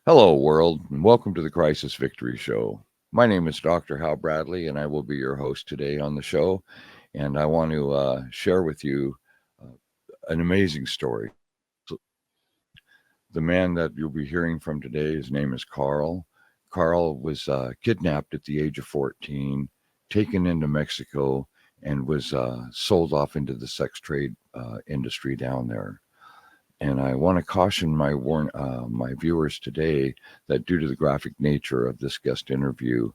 Hello, world, and welcome to the Crisis Victory Show. My name is Dr. Hal Bradley, and I will be your host today on the show. And I want to share with you uh, an amazing story. So the man that you'll be hearing from today, his name is Carl. Carl was kidnapped at the age of 14, taken into Mexico, and was sold off into the sex trade industry down there. And I want to caution my viewers today that due to the graphic nature of this guest interview,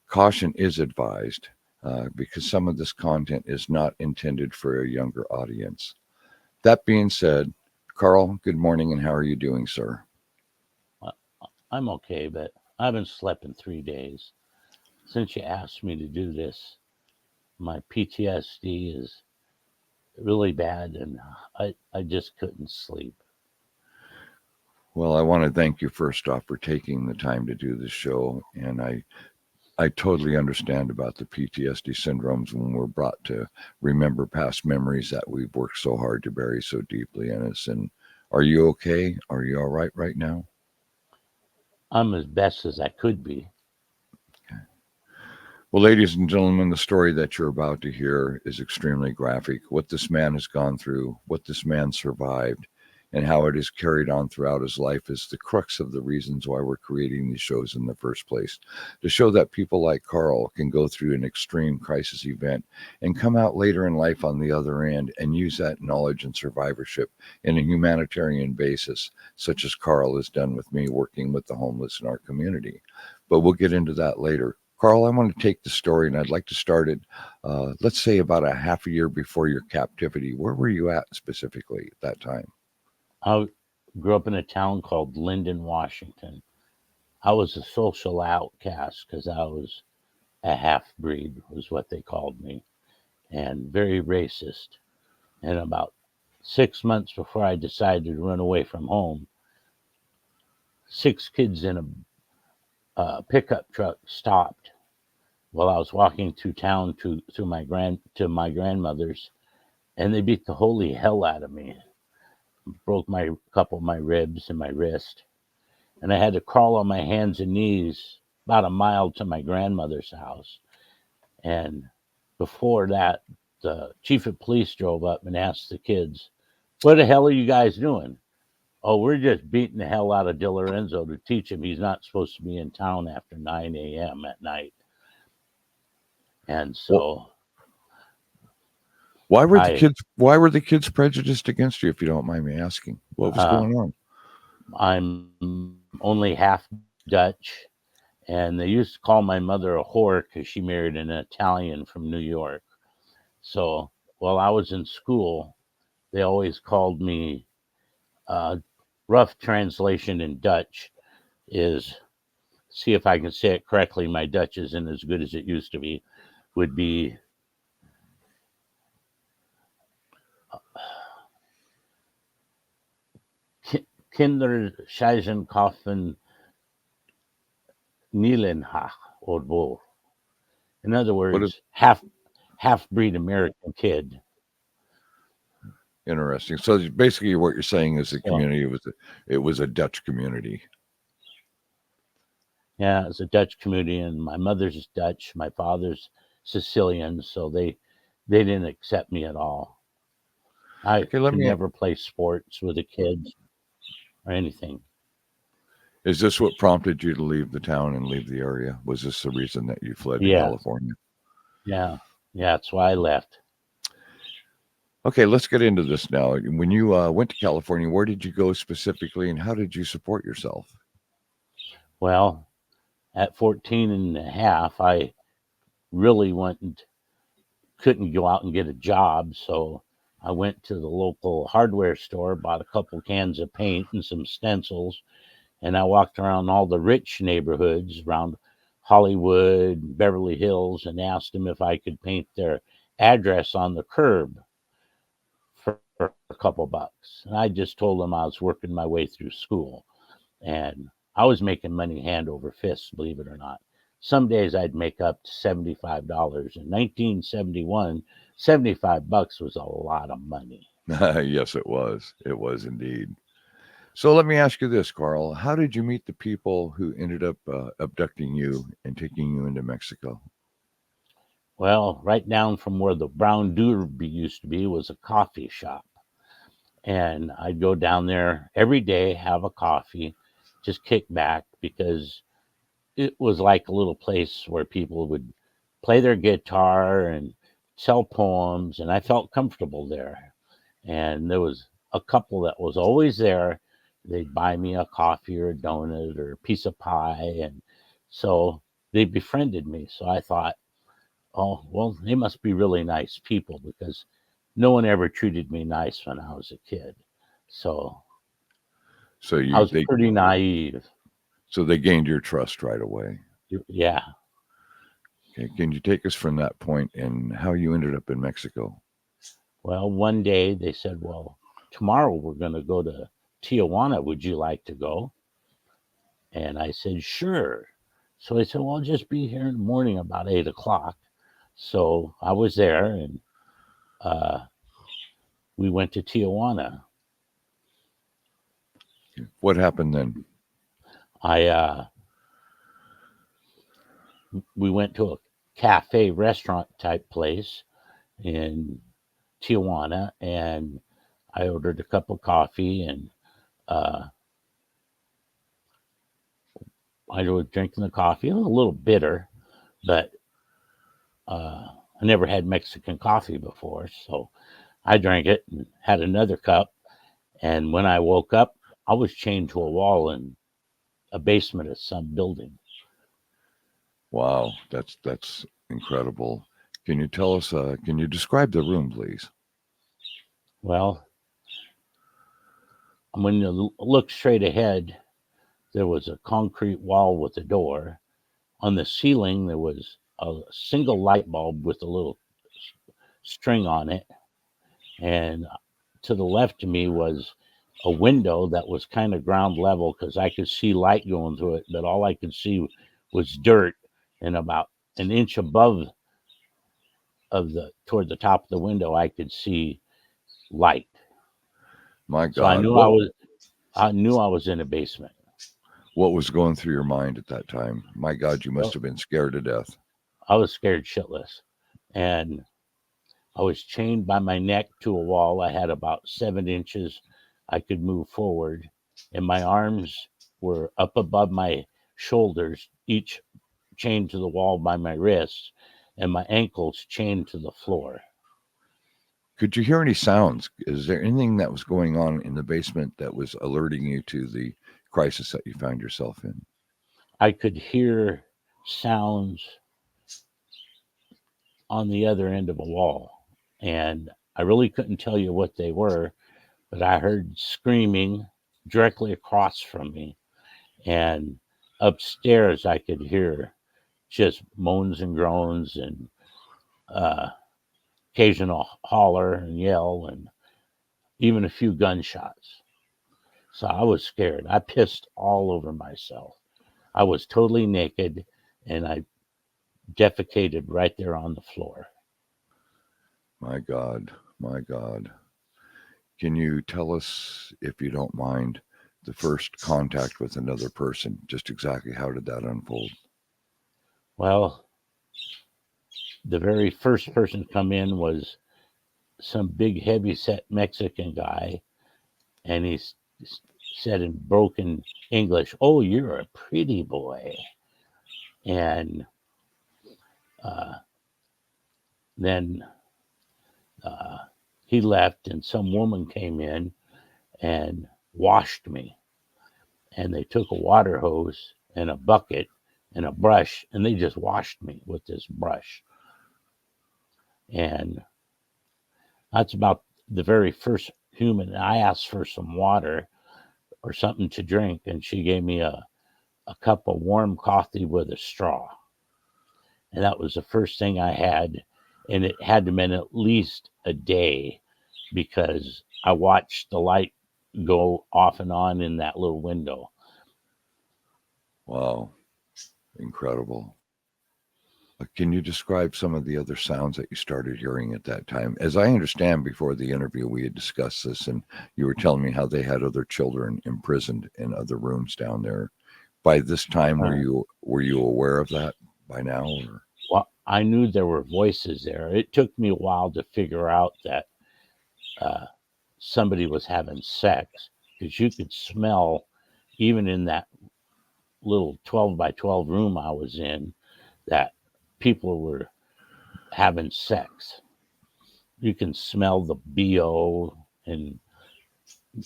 caution is advised because some of this content is not intended for a younger audience. That being said, Carl, good morning, and how are you doing, sir? Uh, I'm okay, but I haven't slept in 3 days. Since you asked me to do this, my PTSD is really bad and I just couldn't sleep. Well, I want to thank you first off for taking the time to do this show, and I totally understand about the PTSD syndromes when we're brought to remember past memories that we've worked so hard to bury so deeply in us. And are you okay? Are you all right now? I'm as best as I could be. Okay. Well, ladies and gentlemen, the story that you're about to hear is extremely graphic. What this man has gone through, what this man survived, and how it is carried on throughout his life is the crux of the reasons why we're creating these shows in the first place. To show that people like Carl can go through an extreme crisis event and come out later in life on the other end and use that knowledge and survivorship in a humanitarian basis, such as Carl has done with me working with the homeless in our community. But we'll get into that later. Carl, I want to take the story and I'd like to start it, let's say, about a half a year before your captivity. Where were you at specifically at that time? I grew up in a town called Linden, Washington. I was a social outcast because I was a half breed, was what they called me, and very racist. And about 6 months before I decided to run away from home, 6 kids in a pickup truck stopped while I was walking through town to my grandmother's, and they beat the holy hell out of me. Broke my couple of my ribs and my wrist, and I had to crawl on my hands and knees about a mile to my grandmother's house. And before that, the chief of police drove up and asked the kids, "What the hell are you guys doing?" "Oh, we're just beating the hell out of Di Lorenzo to teach him he's not supposed to be in town after 9 a.m. at night." And so Why were the I, kids? Why were the kids prejudiced against you? If you don't mind me asking, what was uh, going on? I'm only half Dutch, and they used to call my mother a whore because she married an Italian from New York. So while I was in school, they always called me, uh, rough translation in Dutch is, see if I can say it correctly, my Dutch isn't as good as it used to be, would be Kinder scheißen kaufen Nielenhach or Bull. In other What is words, half breed American kid. interesting? So basically, what you're saying is the So community was a Dutch community. yeah, it's a Dutch community, and my mother's Dutch, my father's Sicilian, so they didn't accept me at all. I Okay, let could me. never play sports with the kids or anything. Is this what prompted you to leave the town and leave the area? Was this the reason that you fled to Yeah, California? yeah, yeah. That's why I left. Okay, let's get into this now. When you went to California, where did you go specifically, and how did you support yourself? Well, at 14 and a half, I really couldn't go out and get a job, so I went to the local hardware store, bought a couple cans of paint and some stencils, and I walked around all the rich neighborhoods around Hollywood, Beverly Hills, and asked them if I could paint their address on the curb for a couple bucks. And I just told them I was working my way through school, and I was making money hand over fist, believe it or not. Some days I'd make up to $75. In 1971, 75 bucks was a lot of money. Yes, it was. It was indeed. So let me ask you this, Carl. How did you meet the people who ended up abducting you and taking you into Mexico? Well, right down from where the Brown Derby used to be was a coffee shop. And I'd go down there every day, have a coffee, just kick back, because it was like a little place where people would play their guitar and tell poems, and I felt comfortable there. And there was a couple that was always there. They'd buy me a coffee or a donut or a piece of pie, and so they befriended me. So I thought, oh, well, they must be really nice people, because no one ever treated me nice when I was a kid. So So I you was they pretty naive. so they gained your trust right away. Yeah. Okay, can you take us from that point and how you ended up in Mexico? Well, one day they said, well, tomorrow we're going to go to Tijuana. Would you like to go? And I said, sure. So they said, well, I'll just be here in the morning about 8 o'clock. So I was there, and uh, we went to Tijuana. What happened then? We went to a cafe restaurant type place in Tijuana, and I ordered a cup of coffee, and uh, I was drinking the coffee. It was a little bitter, but I never had Mexican coffee before, so I drank it and had another cup. And when I woke up, I was chained to a wall in a basement of some building. Wow, that's incredible. Can you tell us? Can you describe the room, please? Well, when you look straight ahead, there was a concrete wall with a door. On the ceiling, there was a single light bulb with a little string on it. And to the left of me was a window that was kind of ground level, because I could see light going through it, but all I could see was dirt. And about an inch above of the toward the top of the window, I could see light. My So I God, knew I was in a basement. what was going through your mind at that time? My God, you must Well, have been scared to death. I was scared shitless, and I was chained by my neck to a wall. I had about 7 inches I could move forward, and my arms were up above my shoulders, each chained to the wall by my wrists, and my ankles chained to the floor. Could you hear any sounds? Is there anything that was going on in the basement that was alerting you to the crisis that you found yourself in? I could hear sounds on the other end of a wall, and I really couldn't tell you what they were, but I heard screaming directly across from me. And upstairs, I could hear just moans and groans, and uh, occasional holler and yell, and even a few gunshots. So I was scared. I pissed all over myself. I was totally naked, and I defecated right there on the floor. My God, my God. Can you tell us, if you don't mind, the first contact with another person? Just exactly how did that unfold? Well, the very first person to come in was some big, heavy set Mexican guy, and he said in broken English, "Oh, you're a pretty boy." And uh, then uh, he left, and some woman came in and washed me. And they took a water hose and a bucket and a brush, and they just washed me with this brush. And that's about the very first human. I asked for some water or something to drink, and she gave me a cup of warm coffee with a straw. And that was the first thing I had. And it had to have been at least a day, because I watched the light go off and on in that little window. Wow, incredible. Can you describe some of the other sounds that you started hearing at that time? As I understand, before the interview, we had discussed this, and you were telling me how they had other children imprisoned in other rooms down there. By this time, Uh, were you aware of that by now? Or? well, I knew there were voices there. It took me a while to figure out that uh, somebody was having sex, because you could smell, even in that little 12 by 12 room I was in, that people were having sex. You can smell the BO,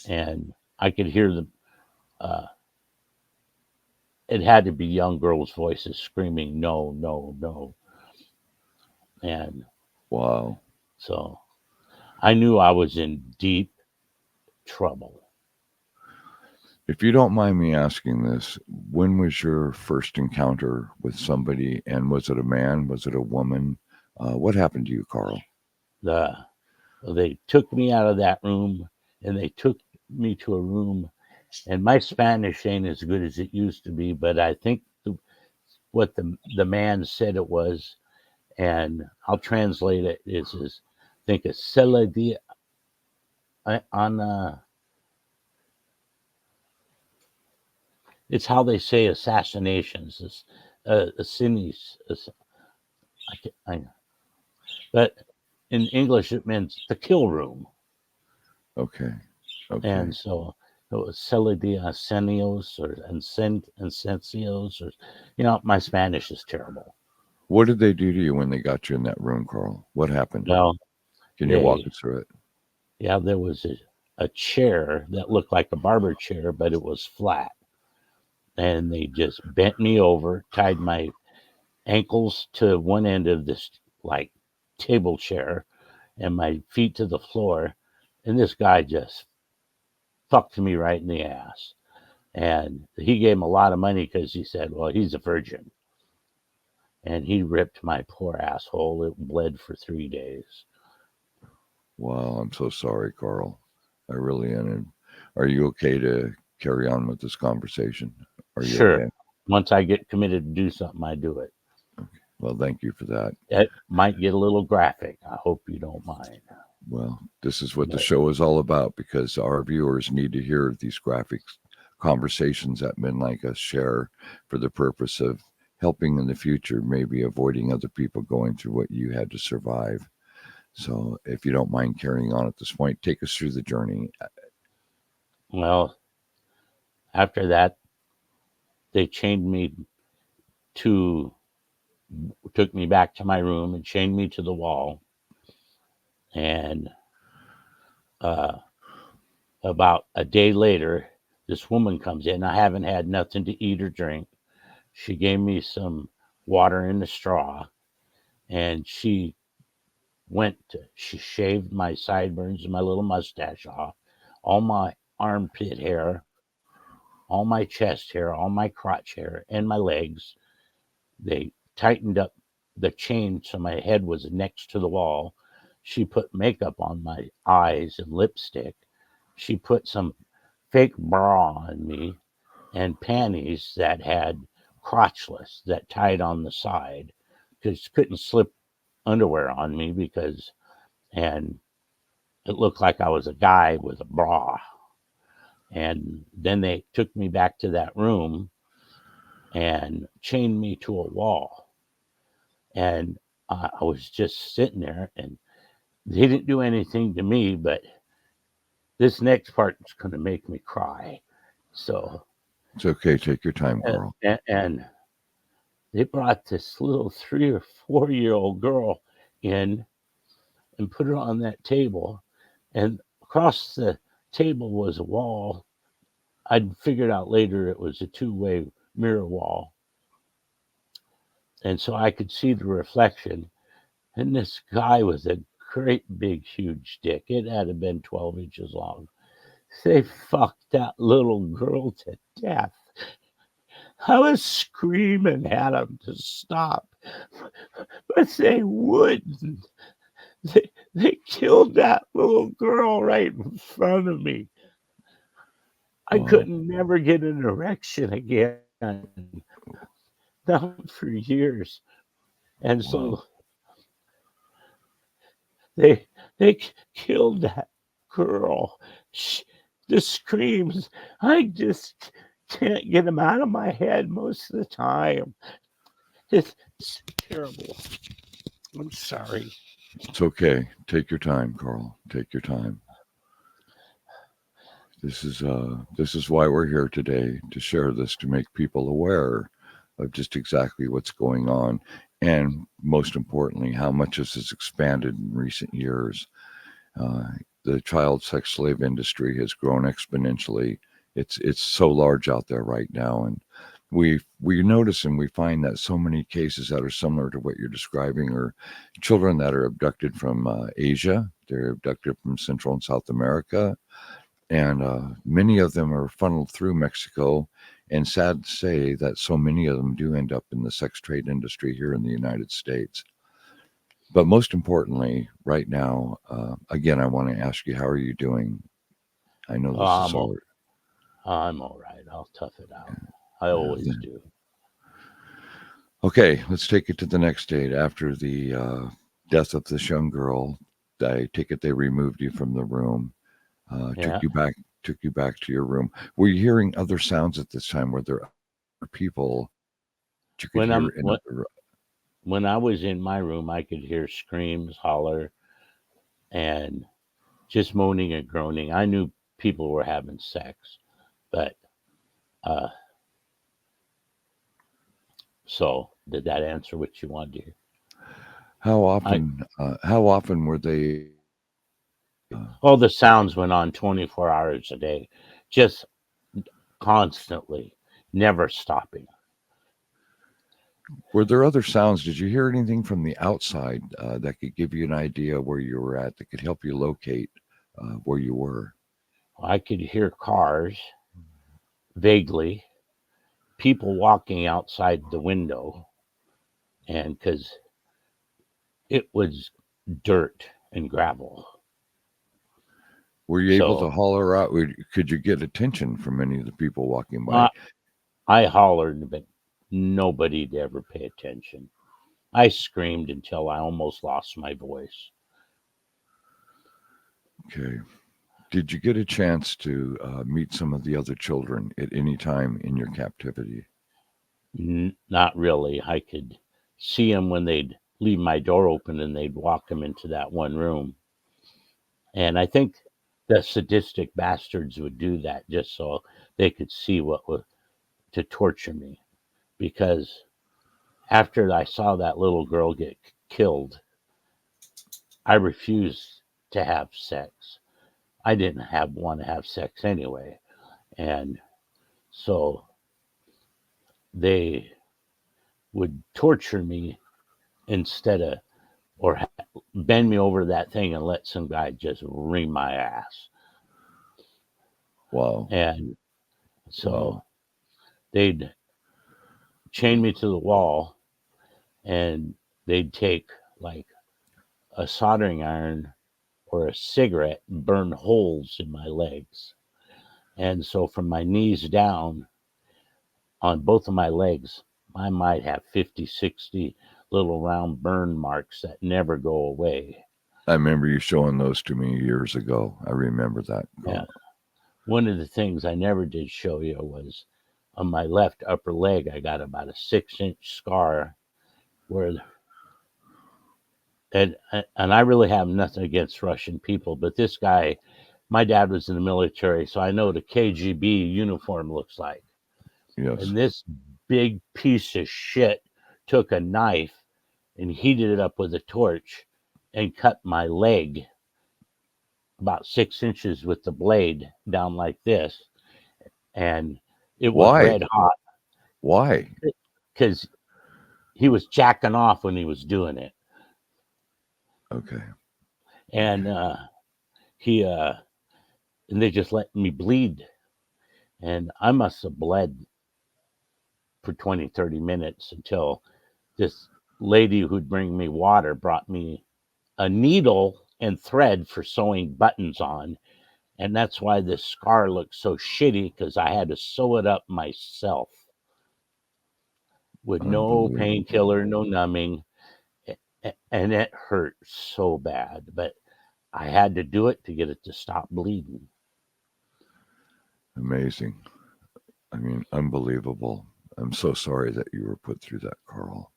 and I could hear the uh, it had to be young girls' voices screaming no, no, no. And Wow. so I knew I was in deep trouble. If you don't mind me asking this, when was your first encounter with somebody, and was it a man? Was it a woman? What happened to you, Carl? They took me out of that room, and they took me to a room, and my Spanish ain't as good as it used to be, but I think what the man said it was, and I'll translate it, is I think it's Cela di on it's how they say assassinations. It's assassins. But in English it means the kill room, Okay. Okay. and so it was Cela di Asenios or Incencios, or my Spanish is terrible. What did they do to you when they got you in that room, Carl? What happened? Well, Can you walk they us through it? there was a chair that looked like a barber chair, but it was flat, and they just bent me over, tied my ankles to one end of this like table chair, and my feet to the floor, and this guy just fucked me right in the ass. And he gave him a lot of money because he said, well, he's a virgin. And he ripped my poor asshole. It bled for 3 days. Wow, I'm so sorry, Carl. I really am. Are you okay to carry on with this conversation? Are you Sure. okay? Once I get committed to do something, I do it. Well, thank you for that. It might get a little graphic. I hope you don't mind. Well, this is what the But show is all about, because our viewers need to hear these graphic conversations that men like us share, for the purpose of helping in the future, maybe avoiding other people going through what you had to survive. So, if you don't mind carrying on at this point, take us through the journey. well, after that, they chained me to, took me back to my room and chained me to the wall. And uh, about a day later, this woman comes in. I haven't had nothing to eat or drink. She gave me some water in a straw, and she shaved my sideburns and my little mustache off, all my armpit hair, all my chest hair, all my crotch hair, and my legs. They tightened up the chain so my head was next to the wall. She put makeup on my eyes and lipstick. She put some fake bra on me and panties that had crotchless that tied on the side, because couldn't slip underwear on me, and it looked like I was a guy with a bra. And then they took me back to that room and chained me to a wall. And I was just sitting there, and they didn't do anything to me, but this next part is going to make me cry. So, It's okay. Take your time, Carl. and they brought this little 3 or 4 year old girl in and put her on that table. And across the table was a wall. I'd figured out later it was a two-way mirror wall. And so I could see the reflection. And this guy with a great big huge dick, it had to been 12 inches long. They fucked that little girl to death. I was screaming at them to stop, but they wouldn't. They killed that little girl right in front of me. I Wow. couldn't never get an erection again, not for years. And Wow. so they killed that girl. The screams, I just can't get them out of my head most of the time. It's terrible. I'm sorry. It's okay. Take your time, Carl. Take your time. This is why we're here today, to share this, to make people aware of just exactly what's going on, and most importantly, how much this has expanded in recent years. Uh, the child sex slave industry has grown exponentially. It's so large out there right now, and we notice and we find that so many cases that are similar to what you're describing are children that are abducted from Asia. They're abducted from Central and South America, and many of them are funneled through Mexico. And sad to say that so many of them do end up in the sex trade industry here in the United States. But most importantly, right now, again, I want to ask you, how are you doing? I know Oh, this is all. I'm all right. I'll tough it out. I always do. Okay, let's take it to the next date. After the death of this young girl, I take it they removed you from the room, Yeah. took you back to your room. Were you hearing other sounds at this time? Were there other people that you could hear in other? When I was in my room, I could hear screams, holler, and just moaning and groaning. I knew people were having sex, but so did that answer what you wanted to hear? How often? How often were they? Oh, the sounds went on 24 hours a day, just constantly, never stopping. Were there other sounds? Did you hear anything from the outside that could give you an idea where you were at, that could help you locate where you were? I could hear cars vaguely, people walking outside the window, and because it was dirt and gravel. Were you able to So holler out? Could you get attention from any of the people walking by? I hollered, but nobody'd ever pay attention. I screamed until I almost lost my voice. Okay. Did you get a chance to meet some of the other children at any time in your captivity? Not really. I could see them when they'd leave my door open and they'd walk them into that one room. And I think the sadistic bastards would do that just so they could see what was to torture me. Because after I saw that little girl get killed, I refused to have sex. I didn't want to have sex anyway. And so they would torture me instead of, or bend me over that thing and let some guy just wring my ass. Wow. And so they'd chain me to the wall and they'd take like a soldering iron or a cigarette and burn holes in my legs. And so from my knees down on both of my legs, I might have 50, 60 little round burn marks that never go away. I remember you showing those to me years ago. I remember that. Yeah. One of the things I never did show you was on my left upper leg, I got about a 6-inch scar where, and I really have nothing against Russian people, but this guy, my dad was in the military, so I know what a KGB uniform looks like. Yes. And this big piece of shit took a knife and heated it up with a torch and cut my leg about 6 inches with the blade down like this. And it was Why? red hot. Why? Because he was jacking off when he was doing it. Okay. And he, and they just let me bleed. And I must have bled for 20, 30 minutes until this lady who'd bring me water brought me a needle and thread for sewing buttons on. And that's why this scar looks so shitty, because I had to sew it up myself with no painkiller, no numbing. and it hurt so bad, but I had to do it to get it to stop bleeding. Amazing. I mean, unbelievable. I'm so sorry that you were put through that, Carl.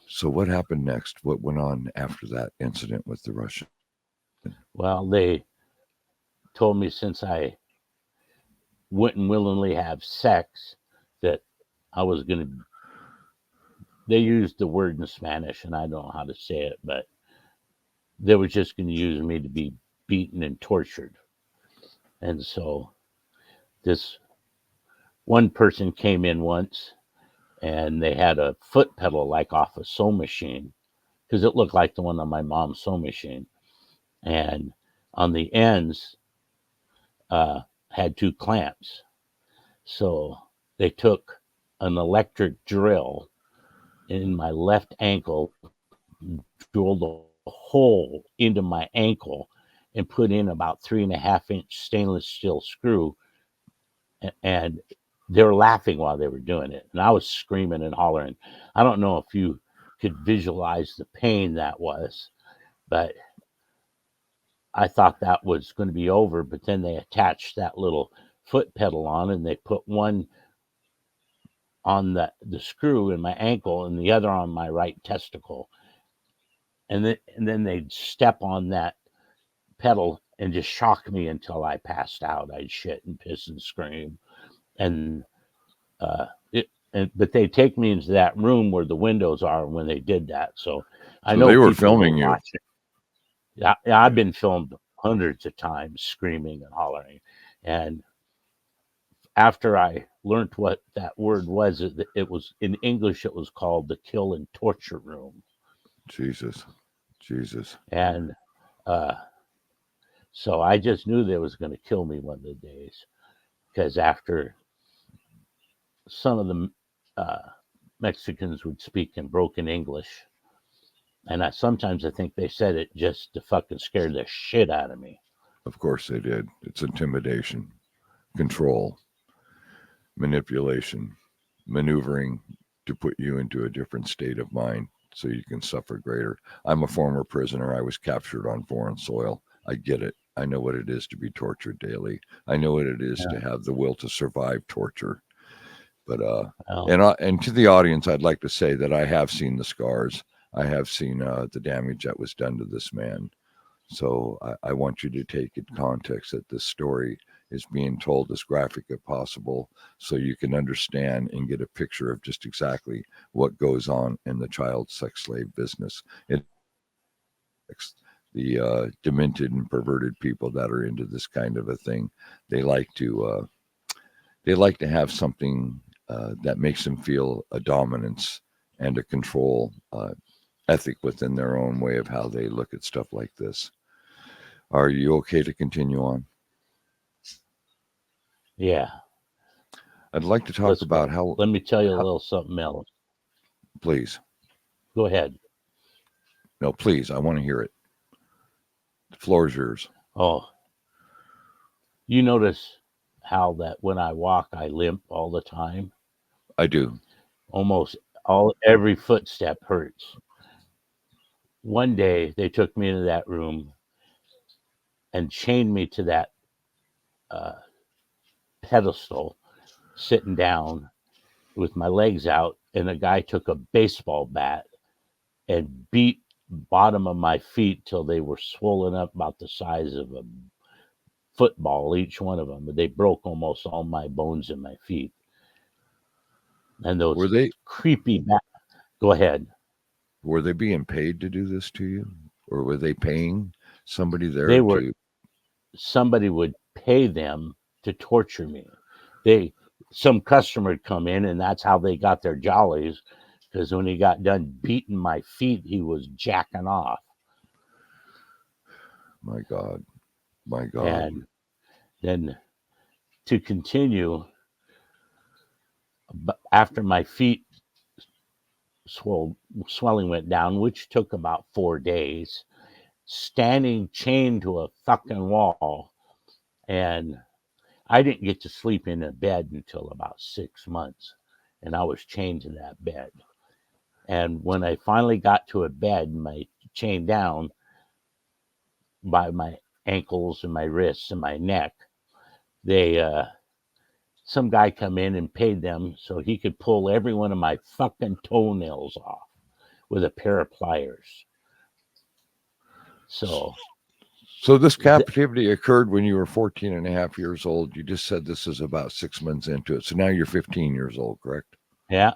So what happened next? What went on after that incident with the Russian? Well, they told me since I wouldn't willingly have sex that I was going to. They used the word in Spanish, and I don't know how to say it, but they were just going to use me to be beaten and tortured. And so this one person came in once, and they had a foot pedal like off a sewing machine, because it looked like the one on my mom's sewing machine. And on the ends had two clamps. So they took an electric drill in my left ankle, drilled a hole into my ankle, and put in about 3.5-inch stainless steel screw. And they were laughing while they were doing it. And I was screaming and hollering. I don't know if you could visualize the pain that was, but I thought that was going to be over. But then they attached that little foot pedal on, and they put one on the screw in my ankle and the other on my right testicle. And then they'd step on that pedal and just shock me until I passed out. I'd shit and piss and scream. And but they take me into that room where the windows are when they did that. So I know they were people filming you. watching. Yeah, I've been filmed hundreds of times screaming and hollering. And after I learned what that word was, it was in English, it was called the kill and torture room. Jesus. And so I just knew they was going to kill me one of the days, because after some of the Mexicans would speak in broken English, and sometimes I think they said it just to fucking scare the shit out of me. Of course they did. It's intimidation, control, manipulation, maneuvering to put you into a different state of mind so you can suffer greater. I'm a former prisoner. I was captured on foreign soil. I get it. I know what it is to be tortured daily. I know what it is to have the will to survive torture. But and to the audience, I'd like to say that I have seen the scars. I have seen the damage that was done to this man. So I want you to take in context that this story is being told as graphic as possible so you can understand and get a picture of just exactly what goes on in the child sex slave business. The demented and perverted people that are into this kind of a thing, they like to have something that makes them feel a dominance and a control ethic within their own way of how they look at stuff like this. Are you okay to continue on? Yeah. I'd like to talk about how. Let me tell you a little something else. Please. Go ahead. No, please. I want to hear it. The floor is yours. Oh, you notice how that when I walk, I limp all the time? I do. Almost every footstep hurts. One day they took me into that room and chained me to that pedestal, sitting down with my legs out, and a guy took a baseball bat and beat bottom of my feet till they were swollen up about the size of a football, each one of them. But they broke almost all my bones in my feet. And those creepy Go ahead. Were they being paid to do this to you, or were they paying somebody there? Somebody would pay them to torture me. Some customer would come in, and that's how they got their jollies, because when he got done beating my feet, he was jacking off. My God. And then to continue, after my feet swelling went down, which took about 4 days, standing chained to a fucking wall, and I didn't get to sleep in a bed until about 6 months, and I was chained to that bed. And when I finally got to a bed, my chain down by my ankles and my wrists and my neck, they some guy come in and paid them so he could pull every one of my fucking toenails off with a pair of pliers. So this captivity occurred when you were 14 and a half years old. You just said this is about 6 months into it. So now you're 15 years old, correct? yeah.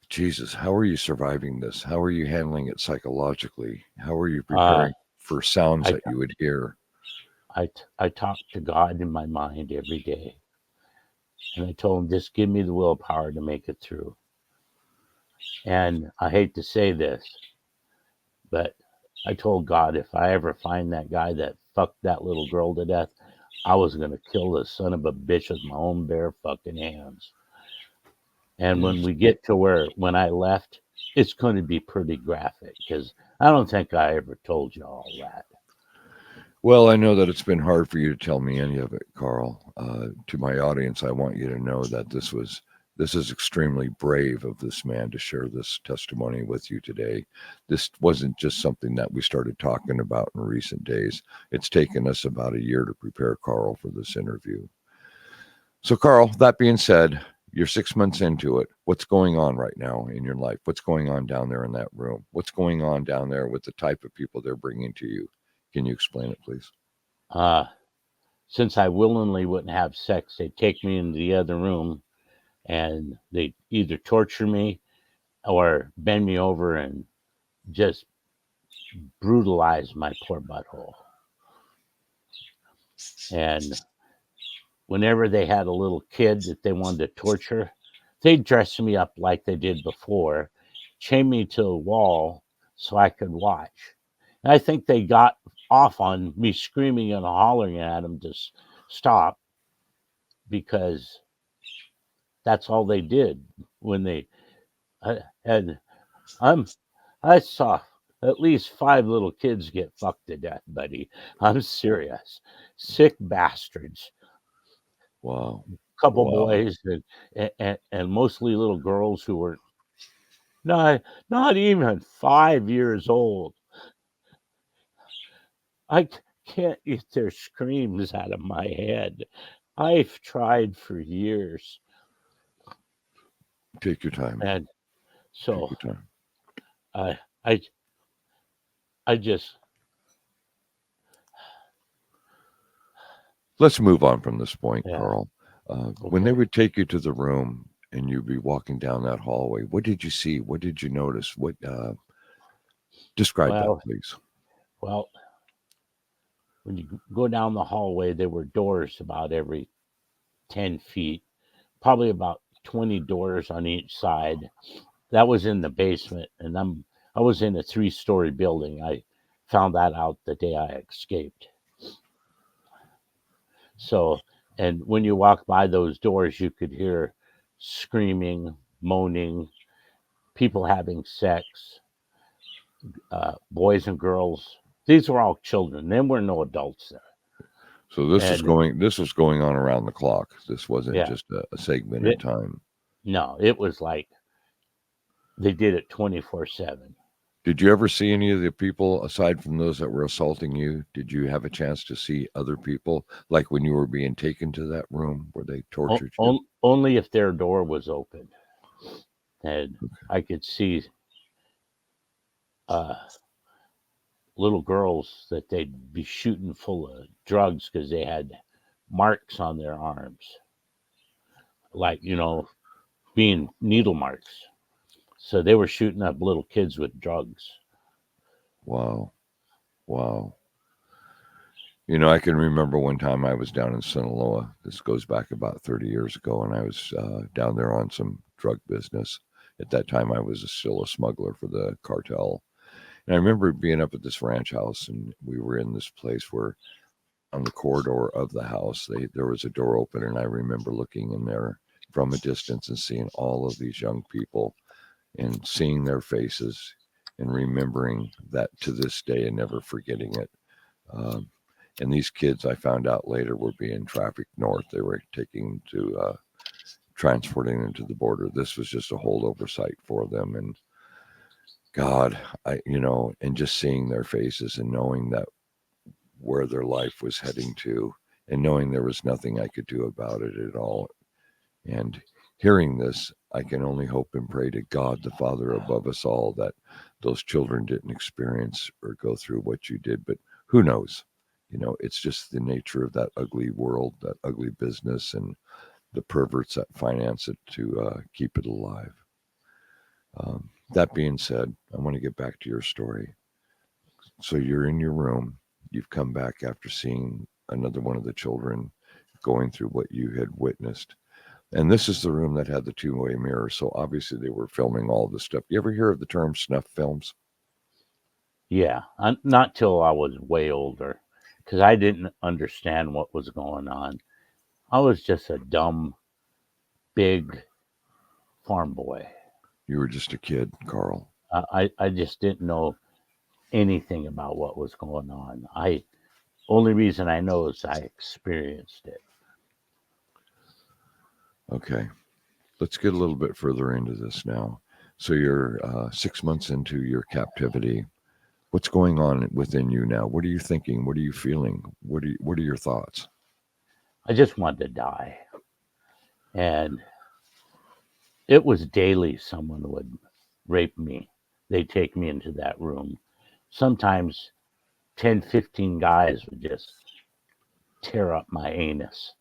Jesus, how are you surviving this? How are you handling it psychologically? How are you preparing for sounds I, that you would hear? I talk to God in my mind every day. And I told him, just give me the willpower to make it through. And I hate to say this, but I told God if I ever find that guy that fucked that little girl to death, I was going to kill the son of a bitch with my own bare fucking hands. And when we get to when I left, it's going to be pretty graphic because I don't think I ever told you all that. Well, I know that it's been hard for you to tell me any of it, Carl. To my audience, I want you to know that this is extremely brave of this man to share this testimony with you today. This wasn't just something that we started talking about in recent days. It's taken us about a year to prepare Carl for this interview. So, Carl, that being said, you're 6 months into it. What's going on right now in your life? What's going on down there in that room? What's going on down there with the type of people they're bringing to you? Can you explain it, please? Since I willingly wouldn't have sex, they'd take me into the other room and they'd either torture me or bend me over and just brutalize my poor butthole. And whenever they had a little kid that they wanted to torture, they'd dress me up like they did before, chain me to a wall so I could watch. And I think they got off on me screaming and hollering at them to stop because that's all they did when they and I saw at least 5 little kids get fucked to death, buddy. I'm serious. Sick bastards. Wow. Couple Wow. boys and mostly little girls who were not even 5 years old. I can't get their screams out of my head. I've tried for years, Take your time. and Take so your time. I just Let's move on from this point, yeah. Carl. When they Okay. would take you to the room and you'd be walking down that hallway, what did you see? What did you notice? What describe that, Well, please? well, when you go down the hallway, there were doors about every 10 feet, probably about 20 doors on each side. That was in the basement, and I was in a 3-story building. I found that out the day I escaped. So, and when you walk by those doors, you could hear screaming, moaning, people having sex, boys and girls. These were all children. There were no adults there. So this was And going on around the clock. This wasn't yeah, just a segment in it, time. no, it was like they did it 24/7. Did you ever see any of the people aside from those that were assaulting you? Did you have a chance to see other people, like when you were being taken to that room where they tortured you? Only if their door was open, and I could see uh, little girls that they'd be shooting full of drugs because they had marks on their arms, like being needle marks. So they were shooting up little kids with drugs. Wow. Wow. I can remember one time I was down in Sinaloa. This goes back about 30 years ago, and I was down there on some drug business. At that time, I was still a smuggler for the cartel. And I remember being up at this ranch house, and we were in this place where on the corridor of the house, there was a door open, and I remember looking in there from a distance and seeing all of these young people and seeing their faces and remembering that to this day and never forgetting it. Um, and these kids, I found out later, were being trafficked north. They were taking to transporting them to the border. This was just a holdover site for them. And God, and just seeing their faces and knowing that where their life was heading to, and knowing there was nothing I could do about it at all. And hearing this, I can only hope and pray to God, the Father above us all, that those children didn't experience or go through what you did. But who knows? It's just the nature of that ugly world, that ugly business, and the perverts that finance it to keep it alive. That being said, I want to get back to your story. So you're in your room. You've come back after seeing another one of the children going through what you had witnessed. And this is the room that had the two-way mirror. So obviously they were filming all this stuff. You ever hear of the term snuff films? Yeah, not till I was way older, because I didn't understand what was going on. I was just a dumb, big farm boy. You were just a kid, Carl. I just didn't know anything about what was going on. Only reason I know is I experienced it. Okay. Let's get a little bit further into this now. So you're 6 months into your captivity. What's going on within you now? What are you thinking? What are you feeling? What are your thoughts? I just wanted to die. And it was daily someone would rape me. They'd take me into that room. Sometimes 10, 15 guys would just tear up my anus.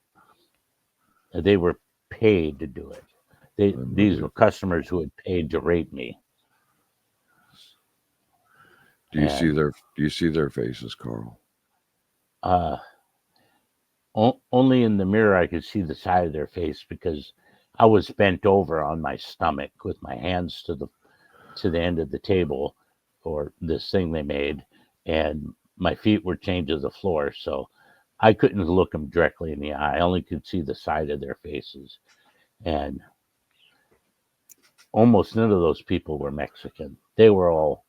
They were paid to do it. These were customers who had paid to rape me. Do you see their faces, Carl? Only in the mirror I could see the side of their face, because I was bent over on my stomach with my hands to the end of the table, or this thing they made, and my feet were chained to the floor, so I couldn't look them directly in the eye. I only could see the side of their faces. And almost none of those people were Mexican. They were all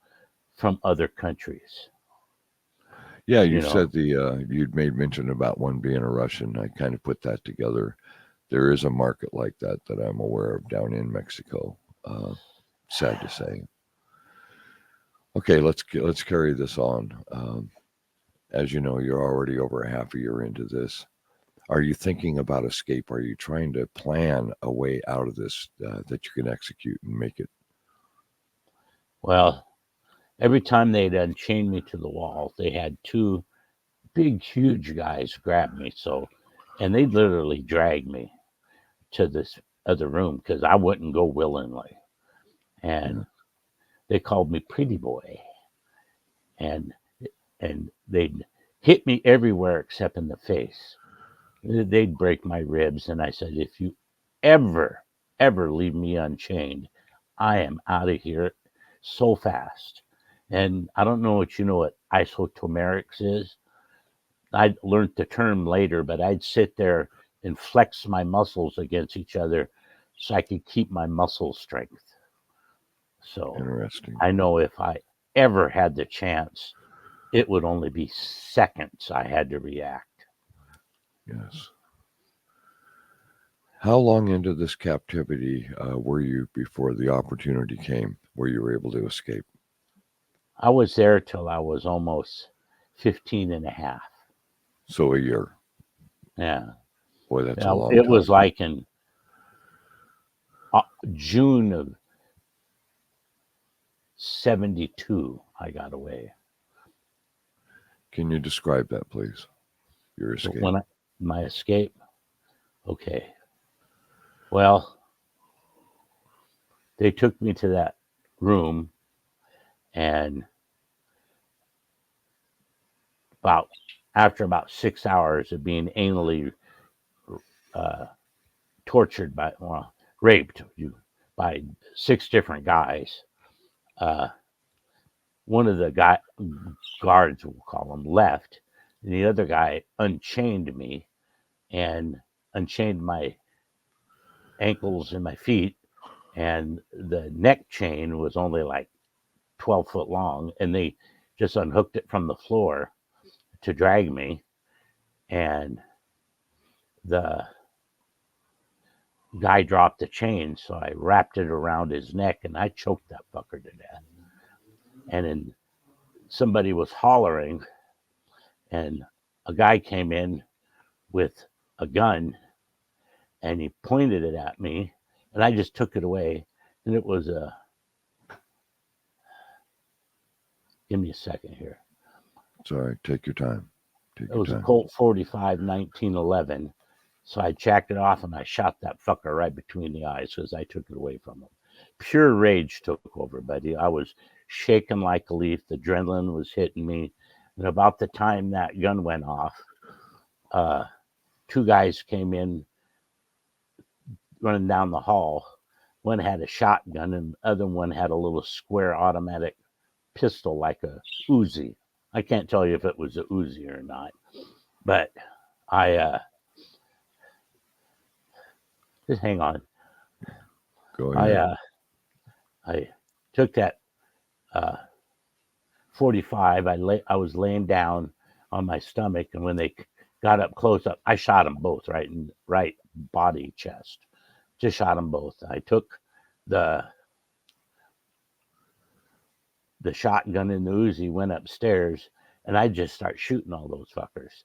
from other countries. Yeah, you said you'd made mention about one being a Russian. I kind of put that together. There is a market like that I'm aware of down in Mexico. Sad to say. Okay, let's carry this on. As you know, you're already over a half a year into this. Are you thinking about escape? Are you trying to plan a way out of this that you can execute and make it? Well, every time they'd unchain me to the wall, they had two big, huge guys grab me. And they'd literally drag me to this other room because I wouldn't go willingly. And they called me pretty boy. And they'd hit me everywhere except in the face. They'd break my ribs. And I said, if you ever leave me unchained, I am out of here so fast. And I don't know what isotomerics is. I learned the term later, but I'd sit there and flex my muscles against each other so I could keep my muscle strength. So Interesting. I know if I ever had the chance, it would only be seconds I had to react. Yes. How long into this captivity were you before the opportunity came where you were able to escape? I was there till I was almost 15 and a half. So a year. Yeah. Boy, that's a long time. It was like in June of 72, I got away. Can you describe that, please? Your escape. My escape? Okay. Well, they took me to that room, and after about 6 hours of being anally tortured raped by 6 different guys, one of the guards, we'll call them, left, and the other guy unchained me and unchained my ankles and my feet, and the neck chain was only like 12 foot long, and they just unhooked it from the floor to drag me. And guy dropped the chain, so I wrapped it around his neck and I choked that fucker to death. And then somebody was hollering, and a guy came in with a gun and he pointed it at me, and I just took it away. And it was give me a second here. Sorry, take your time. It was a Colt 45 1911. So I jacked it off and I shot that fucker right between the eyes because I took it away from him. Pure rage took over, buddy. I was shaking like a leaf. The adrenaline was hitting me. And about the time that gun went off, two guys came in running down the hall. One had a shotgun and the other one had a little square automatic pistol like a Uzi. I can't tell you if it was a Uzi or not, but I just hang on. Go ahead. I took that 45. I was laying down on my stomach, and when they got up close up, I shot them both right in right body chest. Just shot them both. I took the shotgun and the Uzi, went upstairs, and I just start shooting all those fuckers.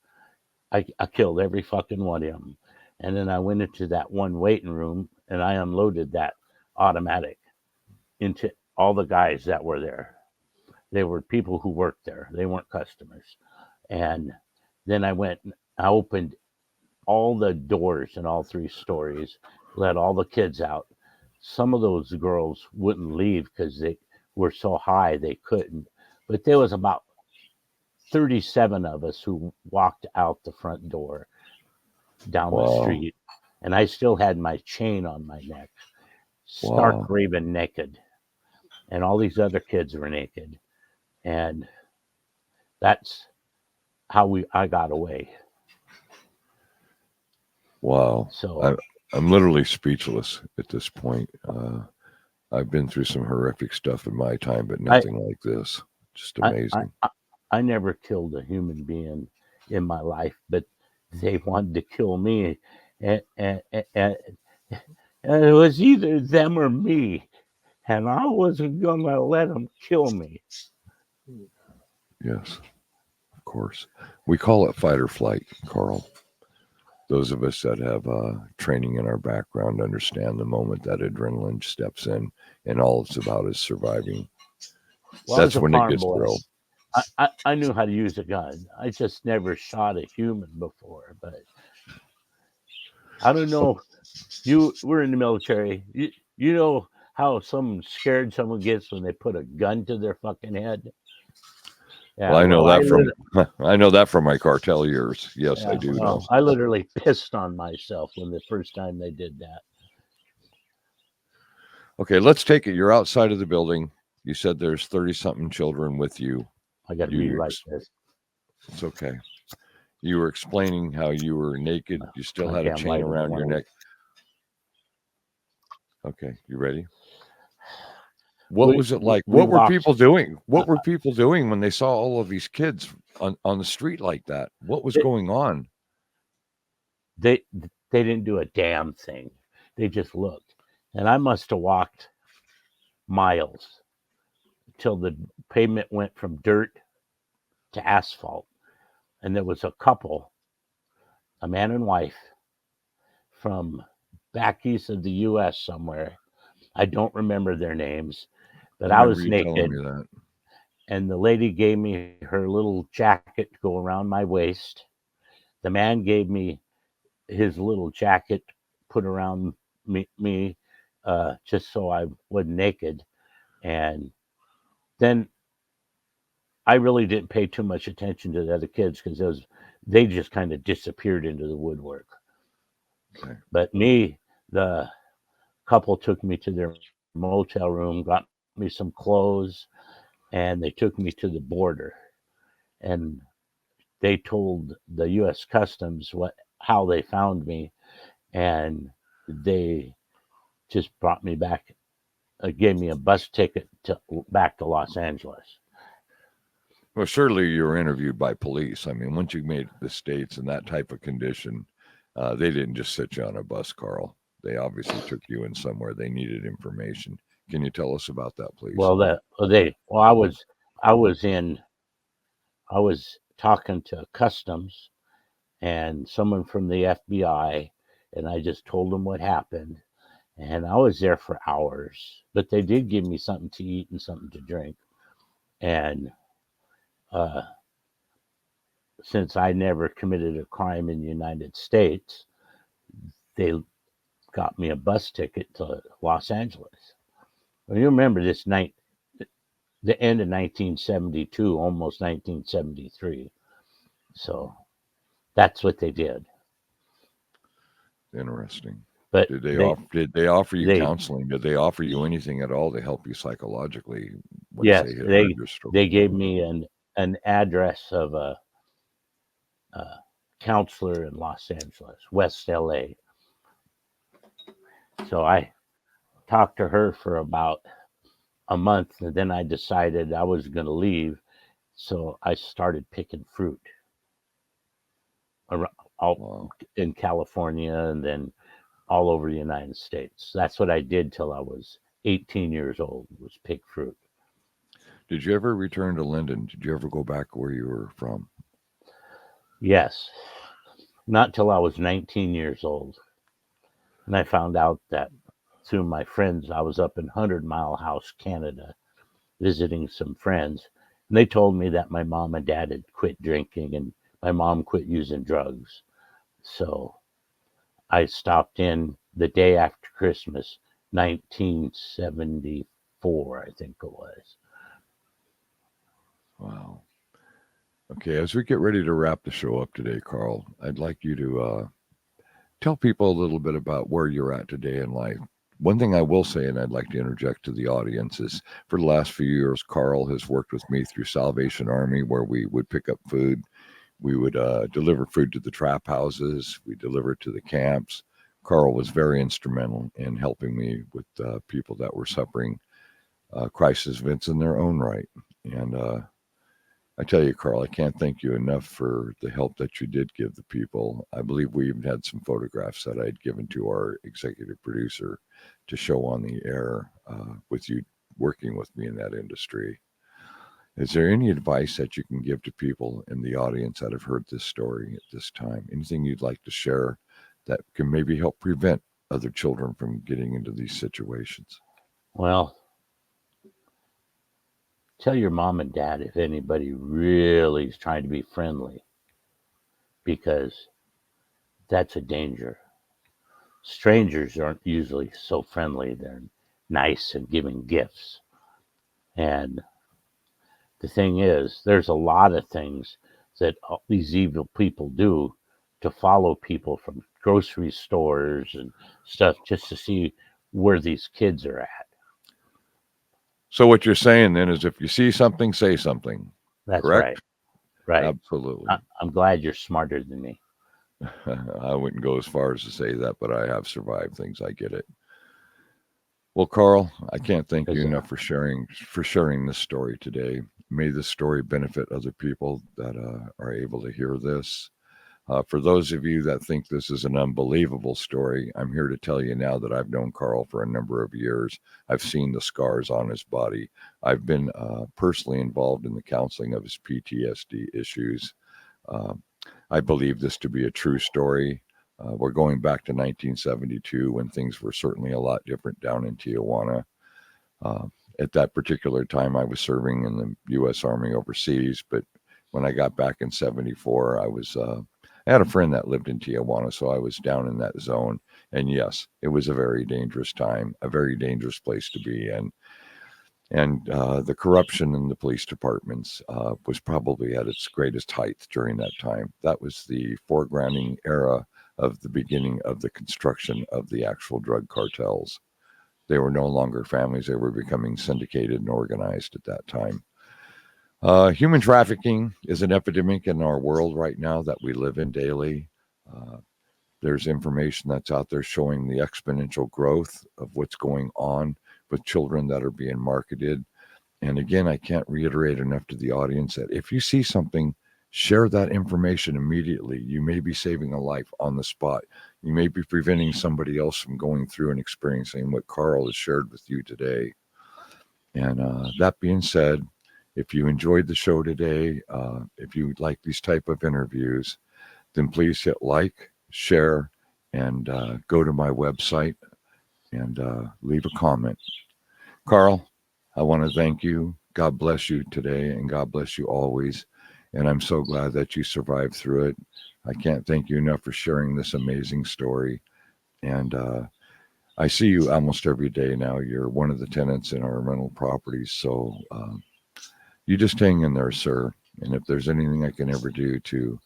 I killed every fucking one of them. And then I went into that one waiting room and I unloaded that automatic into all the guys that were there. They were people who worked there. They weren't customers. And then I opened all the doors in all 3 stories, let all the kids out. Some of those girls wouldn't leave because they were so high they couldn't. But there was about 37 of us who walked out the front door down the street, and I still had my chain on my neck, stark raving naked, and all these other kids were naked, and that's how I got away. Wow. So I'm literally speechless at this point. I've been through some horrific stuff in my time, but nothing like this. Just amazing. I never killed a human being in my life, but they wanted to kill me. And it was either them or me. And I wasn't going to let them kill me. Yes, of course. We call it fight or flight, Carl. Those of us that have training in our background understand the moment that adrenaline steps in, and all it's about is surviving. Well, that's when it gets real. I knew how to use a gun. I just never shot a human before. But I don't know. You were in the military. You know how scared someone gets when they put a gun to their fucking head? Yeah, well, I know that from my cartel years. Yes, I do know. I literally pissed on myself when the first time they did that. Okay, let's take it. You're outside of the building. You said there's 30-something children with you. I got to rewrite this. It's okay. You were explaining how you were naked. You still had a chain around your neck. Okay, you ready? What was it like? What were people doing? What were people doing when they saw all of these kids on the street like that? What was going on? They didn't do a damn thing. They just looked. And I must have walked miles till the pavement went from dirt to asphalt. And there was a couple, a man and wife, from back east of the U.S. somewhere. I don't remember their names, but I was naked. And the lady gave me her little jacket to go around my waist. The man gave me his little jacket put around me just so I wasn't naked. And then I really didn't pay too much attention to the other kids because they just kind of disappeared into the woodwork. Okay. But me, the couple took me to their motel room, got me some clothes, and they took me to the border. And they told the U.S. Customs how they found me, and they just brought me back, gave me a bus ticket back to Los Angeles. Well, surely you were interviewed by police. I mean, once you made the States in that type of condition, they didn't just sit you on a bus, Carl. They obviously took you in somewhere. They needed information. Can you tell us about that, please? I was in, I was talking to customs and someone from the FBI, and I just told them what happened. And I was there for hours, but they did give me something to eat and something to drink. And uh, since I never committed a crime in the United States, they got me a bus ticket to Los Angeles. Well, you remember this night, the end of 1972, almost 1973. So that's what they did. Interesting. But Did they offer you they counseling? Did they offer you anything at all to help you psychologically once yes they had heard they your story? they gave me an address of a counselor in Los Angeles, West LA. So I talked to her for about a month, and then I decided I was going to leave. So I started picking fruit all Wow. in California and then all over the United States. That's what I did till I was 18 years old, was pick fruit. Did you ever return to Linden? Did you ever go back where you were from? Yes, not till I was 19 years old. And I found out that through my friends, I was up in 100 Mile House, Canada, visiting some friends. And they told me that my mom and dad had quit drinking and my mom quit using drugs. So I stopped in the day after Christmas, 1974, I think it was. Wow. Okay, as we get ready to wrap the show up today, Carl, I'd like you to tell people a little bit about where you're at today in life. One thing I will say, and I'd like to interject to the audience, is for the last few years, Carl has worked with me through Salvation Army, where we would pick up food. We would deliver food to the trap houses. We delivered to the camps. Carl was very instrumental in helping me with people that were suffering crisis events in their own right. And I tell you, Carl, I can't thank you enough for the help that you did give the people. I believe we even had some photographs that I'd given to our executive producer to show on the air with you working with me in that industry. Is there any advice that you can give to people in the audience that have heard this story at this time? Anything you'd like to share that can maybe help prevent other children from getting into these situations? Well, tell your mom and dad if anybody really is trying to be friendly, because that's a danger. Strangers aren't usually so friendly. They're nice and giving gifts. And the thing is, there's a lot of things that these evil people do to follow people from grocery stores and stuff just to see where these kids are at. So what you're saying then is if you see something, say something, That's right. correct? Right. Absolutely. I'm glad you're smarter than me. I wouldn't go as far as to say that, but I have survived things. I get it. Well, Carl, I can't thank you enough for sharing this story today. May this story benefit other people that are able to hear this. For those of you that think this is an unbelievable story, I'm here to tell you now that I've known Carl for a number of years. I've seen the scars on his body. I've been personally involved in the counseling of his PTSD issues. I believe this to be a true story. We're going back to 1972 when things were certainly a lot different down in Tijuana. At that particular time, I was serving in the U.S. Army overseas, but when I got back in 74, I had a friend that lived in Tijuana, so I was down in that zone. And yes, it was a very dangerous time, a very dangerous place to be in. And the corruption in the police departments was probably at its greatest height during that time. That was the foregrounding era of the beginning of the construction of the actual drug cartels. They were no longer families. They were becoming syndicated and organized at that time. Human trafficking is an epidemic in our world right now that we live in daily. There's information that's out there showing the exponential growth of what's going on with children that are being marketed. And again, I can't reiterate enough to the audience that if you see something, share that information immediately. You may be saving a life on the spot. You may be preventing somebody else from going through and experiencing what Carl has shared with you today. And that being said, if you enjoyed the show today, if you like these type of interviews, then please hit like, share, and go to my website and leave a comment. Carl, I want to thank you. God bless you today, and God bless you always. And I'm so glad that you survived through it. I can't thank you enough for sharing this amazing story. And I see you almost every day now. You're one of the tenants in our rental properties. So you just hang in there, sir. And if there's anything I can ever do to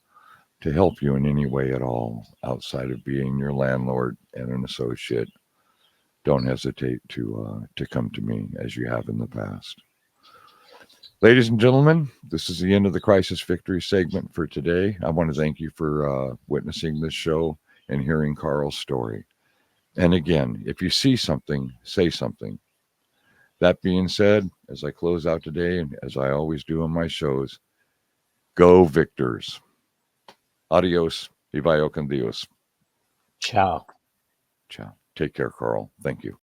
help you in any way at all outside of being your landlord and an associate, don't hesitate to come to me as you have in the past. Ladies and gentlemen, this is the end of the Crisis Victory segment for today. I want to thank you for witnessing this show and hearing Carl's story. And again, if you see something, say something. That being said, as I close out today, and as I always do on my shows, go victors. Adios y vaya con Dios. Ciao. Ciao. Take care, Carl. Thank you.